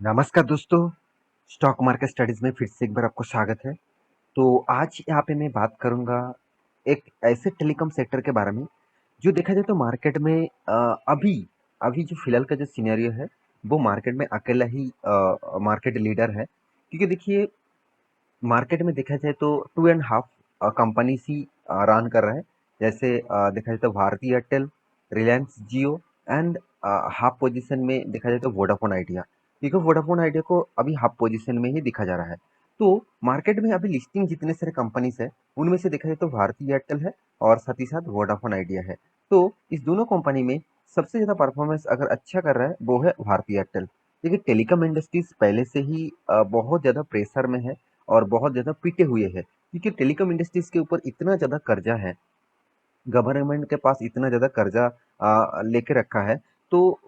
नमस्कार दोस्तों, stock market studies में फिर से एक बार आपको स्वागत है। तो आज यहाँ पे मैं बात करूँगा एक ऐसे टेलीकॉम सेक्टर के बारे में जो देखा जाए तो मार्केट में अभी अभी जो फिलहाल का जो सिनेरियो है वो मार्केट में अकेला ही मार्केट लीडर है। क्योंकि देखिए मार्केट में देखा जाए तो टू एंड हाफ कंपनीज ही रन कर रहा है। जैसे देखा जाए तो Bharti Airtel, Reliance Jio and half position में देखा जाए तो वोडाफोन आइडिया। क्योंकि वोडाफोन आइडिया को अभी हाफ पोजीशन में ही दिखा जा रहा है। तो मार्केट में अभी लिस्टिंग जितने सारे कंपनीज है उनमें से देखा जाए तो भारती एयरटेल है और साथ ही साथ वोडाफोन आइडिया है। तो इस दोनों कंपनी में सबसे ज्यादा परफॉर्मेंस अगर अच्छा कर रहा है वो है भारती एयरटेल। देखिए टेलीकॉम इंडस्ट्रीज पहले से ही बहुत ज्यादा प्रेशर में है और बहुत ज़्यादा पिटे हुए हैं। क्योंकि टेलीकॉम इंडस्ट्रीज के ऊपर इतना ज़्यादा कर्जा है, गवर्नमेंट के पास इतना ज़्यादा कर्जा लेके रखा है। तो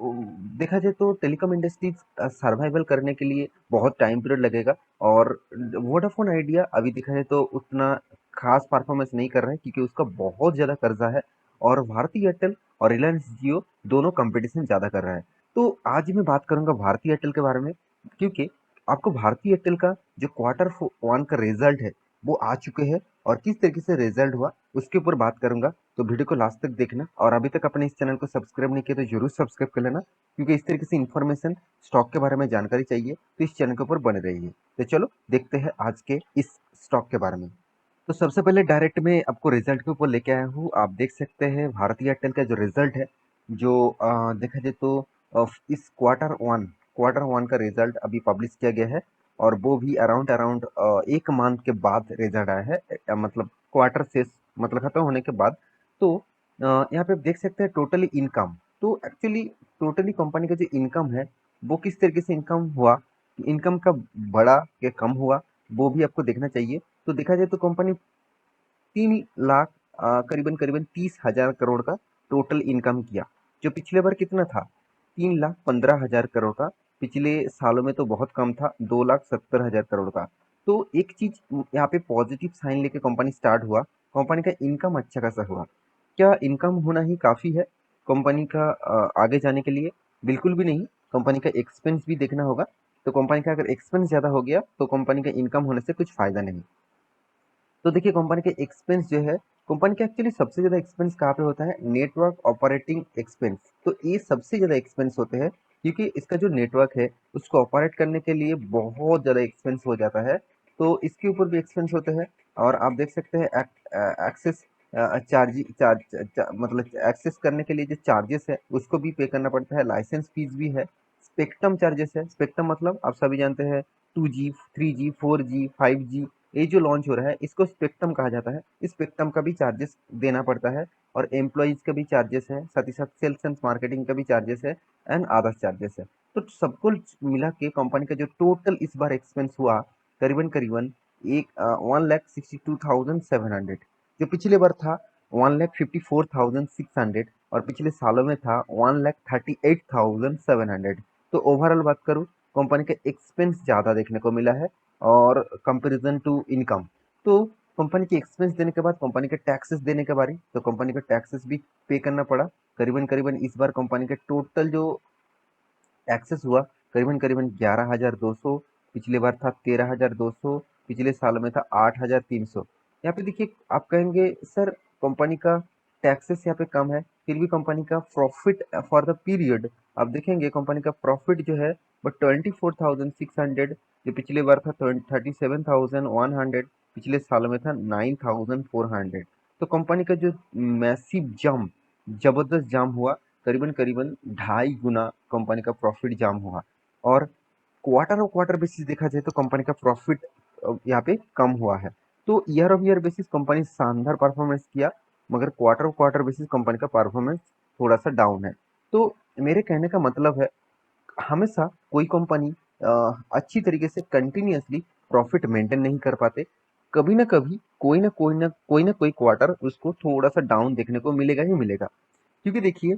देखा जाए तो टेलीकॉम इंडस्ट्रीज सर्वाइवल करने के लिए बहुत टाइम पीरियड लगेगा। और वोडाफोन आइडिया अभी देखा जाए तो उतना खास परफॉर्मेंस नहीं कर रहा है क्योंकि उसका बहुत ज़्यादा कर्जा है। और भारती एयरटेल और रिलायंस जियो दोनों कंपटीशन ज़्यादा कर रहा है। तो आज मैं बात करूंगा भारती एयरटेल के बारे में, क्योंकि आपको भारती एयरटेल का जो क्वार्टर वन का रिजल्ट है वो आ चुके हैं और किस तरीके से रिजल्ट हुआ उसके ऊपर बात करूंगा। तो वीडियो को लास्ट तक देखना और अभी तक अपने इस चैनल को सब्सक्राइब नहीं किया तो जरूर सब्सक्राइब कर लेना, क्योंकि इस तरीके से इन्फॉर्मेशन स्टॉक के बारे में जानकारी चाहिए तो इस चैनल के ऊपर बने रहिए। तो चलो देखते हैं आज के इस स्टॉक के बारे में। तो सबसे पहले डायरेक्ट में आपको रिजल्ट के ऊपर लेके आया हूँ। आप देख सकते हैं भारतीय एयरटेल का जो रिजल्ट है, जो देखा जाए तो इस क्वार्टर वन का रिजल्ट अभी पब्लिश किया गया है। और वो भी अराउंड अराउंड एक मंथ के बाद रिजल्ट आया है, मतलब क्वार्टर से मतलब खत्म होने के बाद। तो यहाँ पे आप देख सकते हैं टोटली इनकम। तो एक्चुअली टोटली कंपनी का जो इनकम है वो किस तरीके से इनकम हुआ, इनकम का बड़ा या कम हुआ, वो भी आपको देखना चाहिए। तो देखा जाए तो कंपनी 3 लाख करीबन करीबन 30,000 करोड़ का टोटल इनकम किया, जो पिछले बार कितना था 3,15,000 करोड़ का। पिछले सालों में तो बहुत कम था, 2,70,000 करोड़ का। तो एक चीज यहाँ पे पॉजिटिव साइन लेके कंपनी स्टार्ट हुआ, कंपनी का इनकम अच्छा खासा हुआ। क्या इनकम होना ही काफी है कंपनी का आगे जाने के लिए? बिल्कुल भी नहीं। कंपनी का एक्सपेंस भी देखना होगा। तो कंपनी का अगर एक्सपेंस ज्यादा हो गया तो कंपनी का इनकम होने से कुछ फायदा नहीं। तो देखिए कंपनी के एक्सपेंस जो है, कंपनी का एक्चुअली सबसे ज्यादा एक्सपेंस कहाँ पे होता है, नेटवर्क ऑपरेटिंग एक्सपेंस। तो ये सबसे ज्यादा एक्सपेंस होते हैं क्योंकि इसका जो नेटवर्क है उसको ऑपरेट करने के लिए बहुत ज्यादा एक्सपेंस हो जाता है। तो इसके ऊपर भी एक्सपेंस होते हैं। और आप देख सकते हैं एक्सेस मतलब एक्सेस करने के लिए जो चार्जेस है उसको भी पे करना पड़ता है, लाइसेंस फीस भी है, स्पेक्ट्रम चार्जेस है। स्पेक्ट्रम मतलब आप सभी जानते हैं 2G, 3G, 4G, 5G, ये जो लॉन्च हो रहा है इसको स्पेक्ट्रम कहा जाता है। इस स्पेक्ट्रम का भी चार्जेस देना पड़ता है। और एम्प्लॉइज का भी चार्जेस है, साथ ही साथ सेल्स एंड मार्केटिंग का भी चार्जेस है एंड अदर्स चार्जेस है। तो सब कुल मिला के कंपनी का जो टोटल इस बार एक्सपेंस हुआ करीबन करीबन एक 1,62,700, जो पिछले बार था 1,54,600 और पिछले सालों में था 1,38,700। तो ओवरऑल बात करूँ, कंपनी का एक्सपेंस ज़्यादा देखने को मिला है और कंपैरिजन टू इनकम। तो कंपनी के एक्सपेंस देने के बाद कंपनी के टैक्सेस देने के बारे, तो कंपनी का टैक्सेस भी पे करना पड़ा। करीबन करीबन इस बार कंपनी के टोटल जो टैक्सेस हुआ करीबन करीबन 11,200। पिछले बार था 13,200। पिछले साल में था 8,300। यहाँ पे देखिए आप कहेंगे सर कंपनी का टैक्सेस यहाँ पे कम है, फिर भी कंपनी का प्रॉफिट फॉर द पीरियड आप देखेंगे कंपनी का प्रॉफिट जो है वो 24,600, जो पिछले बार था 37,100, पिछले साल में था 9,400। तो कंपनी का जो मैसिव जंप, जबरदस्त जंप हुआ, करीबन करीबन 2.5 गुना कंपनी का प्रॉफिट जाम हुआ। और क्वार्टर ऑफ क्वार्टर बेसिस देखा जाए तो कंपनी का प्रॉफिट यहाँ पे कम हुआ है। तो year of year basis company शानदार परफॉर्मेंस किया, मगर quarter of quarter basis company का परफॉर्मेंस थोड़ा सा डाउन है। तो मेरे कहने का मतलब है हमेशा कोई कंपनी अच्छी तरीके से कंटिन्यूअसली प्रॉफिट मेंटेन नहीं कर पाते। कभी ना कभी कोई ना कोई क्वार्टर उसको थोड़ा सा डाउन देखने को मिलेगा ही मिलेगा। क्योंकि देखिए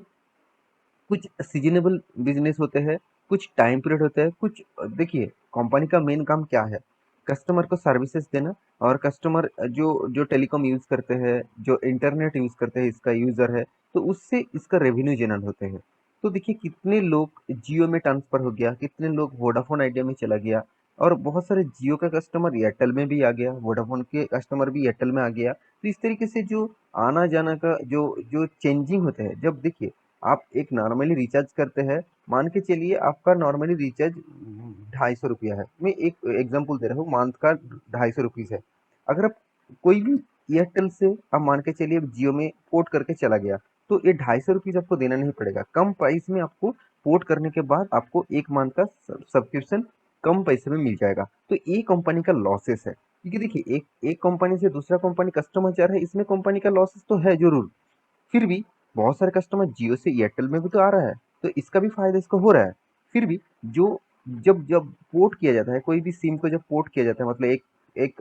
कुछ सीजनेबल बिजनेस होते हैं, कुछ टाइम पीरियड होता है, कुछ देखिए कंपनी का मेन काम क्या है, कस्टमर को सर्विसेज देना। और कस्टमर जो जो टेलीकॉम यूज करते हैं, जो इंटरनेट यूज करते हैं, इसका यूजर है, तो उससे इसका रेवेन्यू जनरेट होते हैं। तो देखिए कितने लोग जियो में ट्रांसफर हो गया, कितने लोग वोडाफोन आइडिया में चला गया, और बहुत सारे जियो का कस्टमर एयरटेल में भी आ गया, वोडाफोन के कस्टमर भी एयरटेल में आ गया। तो इस तरीके से जो आना जाना का जो जो चेंजिंग होता है, जब देखिए आप एक नॉर्मली रिचार्ज करते हैं, मान के चलिए आपका नॉर्मली रिचार्ज 250 रुपया है, मैं एक एग्जांपल दे रहा हूँ, मंथ का 250 रुपीज है। अगर आप कोई भी एयरटेल से आप मान के चलिए जियो में पोर्ट करके चला गया, तो ये 250 रुपीज आपको देना नहीं पड़ेगा, कम प्राइस में आपको पोर्ट करने के बाद आपको एक मंथ का सब्सक्रिप्शन कम पैसे में मिल जाएगा। तो ये कंपनी का लॉसेस है, क्योंकि देखिए एक एक कंपनी से दूसरा कंपनी कस्टमर जा रहा है, इसमें कंपनी का लॉसेस तो है जरूर। फिर भी बहुत सारे कस्टमर जियो से एयरटेल में भी तो आ रहा है, तो इसका भी फायदा इसको हो रहा है। फिर भी जो जब जब पोर्ट किया जाता है, कोई भी सिम को जब पोर्ट किया जाता है, मतलब एक एक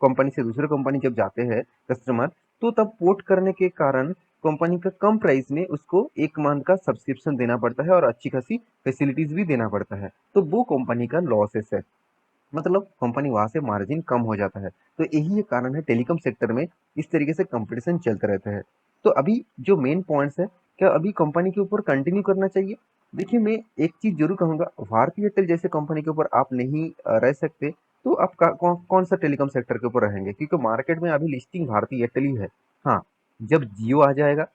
कंपनी से दूसरे कंपनी जब जाते हैं कस्टमर, तो तब पोर्ट करने के कारण कंपनी का कम प्राइस में उसको एक मंथ का सब्सक्रिप्शन देना पड़ता है और अच्छी खासी फैसिलिटीज भी देना पड़ता है, तो वो कंपनी का लॉसेस है, मतलब कंपनी वहां से मार्जिन कम हो जाता है। तो यही एक कारण है टेलीकॉम सेक्टर में इस तरीके से कंपटीशन चलते रहता है। तो अभी जो मेन पॉइंट्स है, क्या अभी कंपनी के ऊपर कंटिन्यू करना चाहिए? देखिए मैं एक चीज जरूर कहूंगा, भारतीय एयरटेल जैसे कंपनी के ऊपर आप नहीं रह सकते, तो आप कौन सा टेलीकॉम सेक्टर के ऊपर रहेंगे, क्योंकि मार्केट में अभी लिस्टिंग भारतीय एयरटेल ही है। हाँ, जब जियो आ जाएगा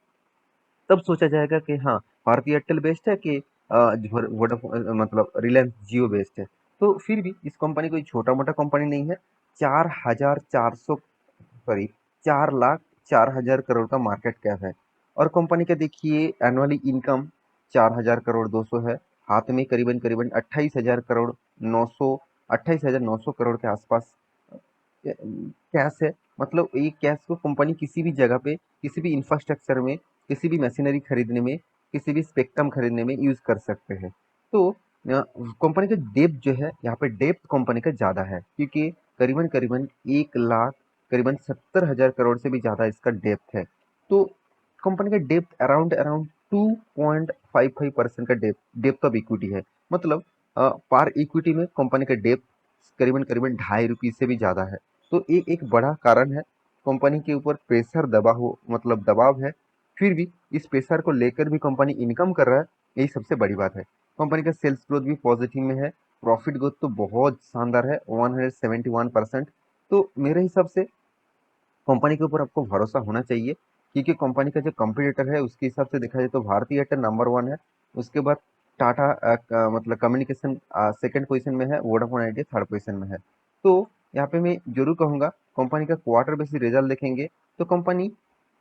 तब सोचा जाएगा कि हाँ, भारतीय एयरटेल बेस्ट है कि वोडाफोन मतलब रिलायंस जियो बेस्ट है। तो फिर भी इस कंपनी कोई छोटा मोटा कंपनी नहीं है। 4,400 सॉरी 4,04,000 करोड़ का मार्केट कैप है, और कंपनी का देखिए एनुअली इनकम 4,000 करोड़ 200 है, हाथ में करीबन करीबन 28,000 करोड़ 900 के आसपास कैश है। मतलब ये कैश को कंपनी किसी भी जगह पे, किसी भी इंफ्रास्ट्रक्चर में, किसी भी मशीनरी खरीदने में, किसी भी स्पेक्ट्रम खरीदने में यूज कर सकते हैं। तो कंपनी का डेप्थ जो है, यहाँ पे डेप्थ कंपनी का ज्यादा है, क्योंकि करीबन करीबन 1 लाख करीबन 70,000 करोड़ से भी ज्यादा इसका डेप्थ है। तो कंपनी का डेप्थ अराउंड अराउंड 2.55% का डेप्थ ऑफ इक्विटी है। मतलब पार इक्विटी में कंपनी का डेप्थ करीबन करीबन ₹2.5 से भी ज्यादा है। तो ये एक बड़ा कारण है, कंपनी के ऊपर प्रेशर दबा हो मतलब दबाव है, फिर भी इस प्रेशर को लेकर भी कंपनी इनकम कर रहा है, यही सबसे बड़ी बात है। कंपनी का सेल्स ग्रोथ भी पॉजिटिव में है, प्रॉफिट ग्रोथ तो बहुत शानदार है 171%। तो मेरे हिसाब से कंपनी के ऊपर आपको भरोसा होना चाहिए, क्योंकि कंपनी का जो कंपटीटर है उसके हिसाब से देखा जाए तो भारतीय एयरटेल नंबर वन है, उसके बाद टाटा मतलब कम्युनिकेशन सेकंड पोजीशन में है, वोडाफोन आइडिया थर्ड पोजीशन में है। तो यहाँ पे मैं जरूर कहूंगा, कंपनी का क्वार्टर बेसिस रिजल्ट देखेंगे तो कंपनी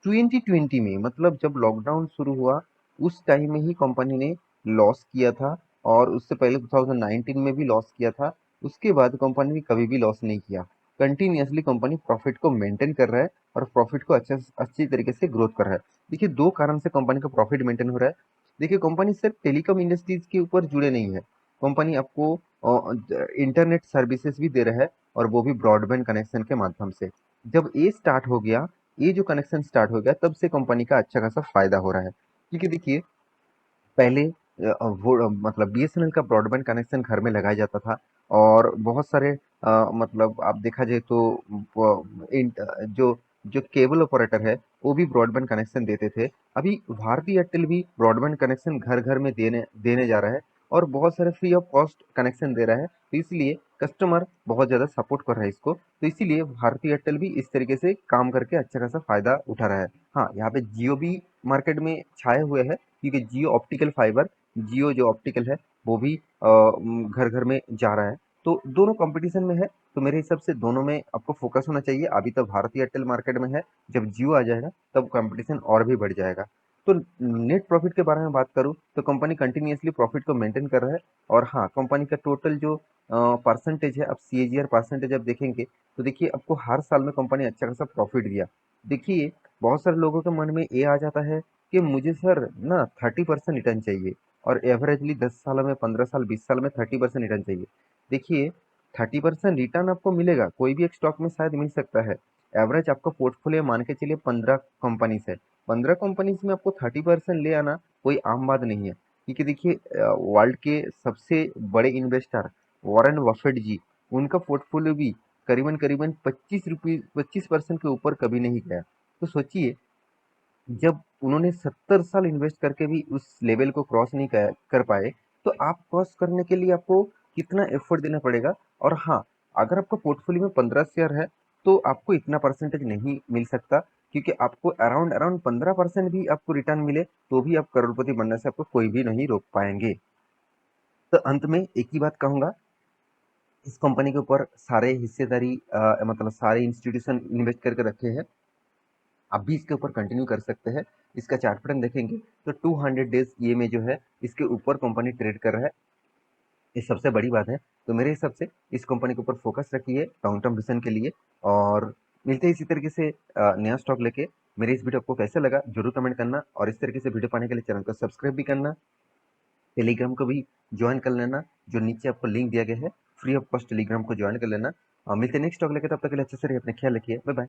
2020 में, मतलब जब लॉकडाउन शुरू हुआ उस टाइम में ही कंपनी ने लॉस किया था, और उससे पहले 2019 में भी लॉस किया था। उसके बाद कंपनी ने कभी भी लॉस नहीं किया, कंटिन्यूअसली कंपनी प्रॉफिट को मेंटेन कर रहा है और प्रॉफिट को अच्छी तरीके से ग्रोथ कर रहा है। देखिए दो कारण से कंपनी का प्रॉफिट मेंटेन हो रहा है। देखिए कंपनी सिर्फ टेलीकॉम इंडस्ट्रीज के ऊपर जुड़े नहीं है, कंपनी आपको इंटरनेट सर्विसेज भी दे रहा है, और वो भी ब्रॉडबैंड कनेक्शन के माध्यम से। जब ये स्टार्ट हो गया, ये जो कनेक्शन स्टार्ट हो गया, तब से कंपनी का अच्छा खासा फायदा हो रहा है। क्योंकि देखिए पहले वो मतलब बीएसएनएल का ब्रॉडबैंड कनेक्शन घर में लगाया जाता था, और बहुत सारे मतलब आप देखा जाए तो जो जो केबल ऑपरेटर है वो भी ब्रॉडबैंड कनेक्शन देते थे। अभी भारतीय एयरटेल भी ब्रॉडबैंड कनेक्शन घर घर में देने देने जा रहा है, और बहुत सारे फ्री ऑफ कॉस्ट कनेक्शन दे रहा है, तो इसलिए कस्टमर बहुत ज़्यादा सपोर्ट कर रहा है इसको। तो इसीलिए भारतीय एयरटेल भी इस तरीके से काम करके अच्छा खासा फायदा उठा रहा है। हाँ, यहाँ पे जियो भी मार्केट में छाए हुए है, क्योंकि जियो ऑप्टिकल फाइबर, जियो जो ऑप्टिकल है वो भी घर घर में जा रहा है। तो दोनों कंपटीशन में है, तो मेरे हिसाब से दोनों में आपको फोकस होना चाहिए। अभी तो भारतीय एयरटेल मार्केट में है, जब जियो आ जाएगा तब कंपटीशन और भी बढ़ जाएगा। तो नेट प्रॉफिट के बारे में बात करूं तो कंपनी कंटिन्यूअसली प्रॉफिट को मेंटेन कर रहा है। और हाँ, कंपनी का टोटल जो परसेंटेज है, अब सीएजीआर परसेंटेज आप देखेंगे तो देखिए आपको हर साल में कंपनी अच्छा खासा प्रॉफिट दिया। देखिए बहुत सारे लोगों के मन में ये आ जाता है कि मुझे सर ना 30% रिटर्न चाहिए, और एवरेजली 10 साल में, 15 साल, 20 साल में 30% रिटर्न चाहिए। देखिए 30% रिटर्न आपको मिलेगा, कोई भी एक स्टॉक में शायद मिल सकता है। एवरेज आपका पोर्टफोलियो मान के चलिए 15 कंपनीज है, 15 कंपनीज में आपको 30% ले आना कोई आम बात नहीं है। क्योंकि देखिए वर्ल्ड के सबसे बड़े इन्वेस्टर वॉरेन बफेट जी, उनका पोर्टफोलियो भी करीबन करीबन 25% के ऊपर कभी नहीं गया। तो सोचिए जब उन्होंने 70 साल इन्वेस्ट करके भी उस लेवल को क्रॉस नहीं कर पाए, तो आप क्रॉस करने के लिए आपको कितना एफर्ट देना पड़ेगा। और हाँ, अगर आपका पोर्टफोलियो में 15 शेयर है, तो आपको इतना परसेंटेज नहीं मिल सकता, क्योंकि आपको अराउंड अराउंड 15% भी आपको रिटर्न मिले, तो भी आप करोड़पति बनने से आपको कोई भी नहीं रोक पाएंगे। तो अंत में एक ही बात कहूंगा, इस कंपनी के ऊपर सारे हिस्सेदारी मतलब सारे इंस्टीट्यूशन इन्वेस्ट करके रखे हैं। आप भी इसके ऊपर कंटिन्यू कर सकते हैं। इसका चार्ट पैटर्न देखेंगे तो 200 डेज ये में जो है इसके ऊपर कंपनी ट्रेड कर रहा है। ये सबसे बड़ी बात है। तो मेरे हिसाब से इस कंपनी के ऊपर फोकस रखिए लॉन्ग टर्म विजन के लिए। और मिलते हैं इसी तरीके से नया स्टॉक लेके। मेरे इस वीडियो आपको कैसे लगा जरूर कमेंट करना, और इस तरीके से वीडियो पाने के लिए चैनल को सब्सक्राइब भी करना। टेलीग्राम को भी ज्वाइन कर लेना, जो नीचे आपको लिंक दिया गया है। फ्री ऑफ कॉस्ट टेलीग्राम को ज्वाइन कर लेना। मिलते हैं नेक्स्ट स्टॉक लेके, तब तक के लिए अच्छे से रहिए, अपना ख्याल रखिए, बाय बाय।